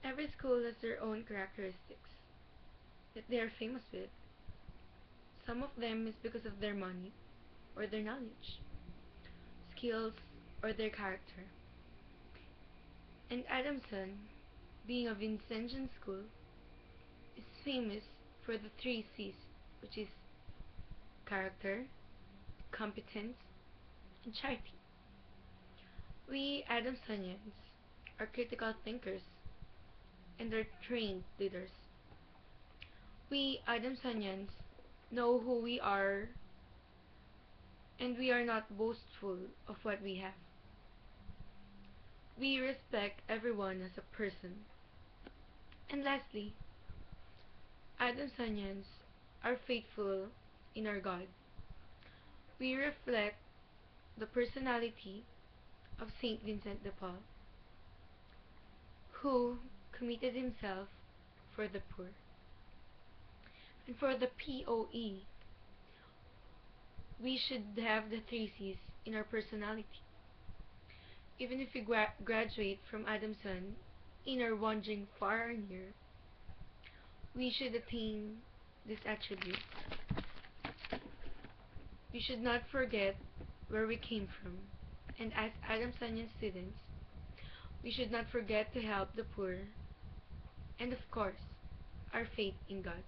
Every school has their own characteristics that they are famous with. Some of them is because of their money or their knowledge, skills, or their character. And Adamson, being a Vincentian school, is famous for the three C's, which is character, competence, and charity. We Adamsonians are critical thinkers and are trained leaders. We Adamsonians know who we are and we are not boastful of what we have. We respect everyone as a person. And lastly, Adamsonians are faithful in our God. We reflect the personality of Saint Vincent de Paul, who committed himself for the poor. And for the POE, we should have the three C's in our personality. Even if we graduate from Adamson in our wandering far and near, we should attain these attributes. We should not forget where we came from, and as Adamsonian students, we should not forget to help the poor, and of course, our faith in God.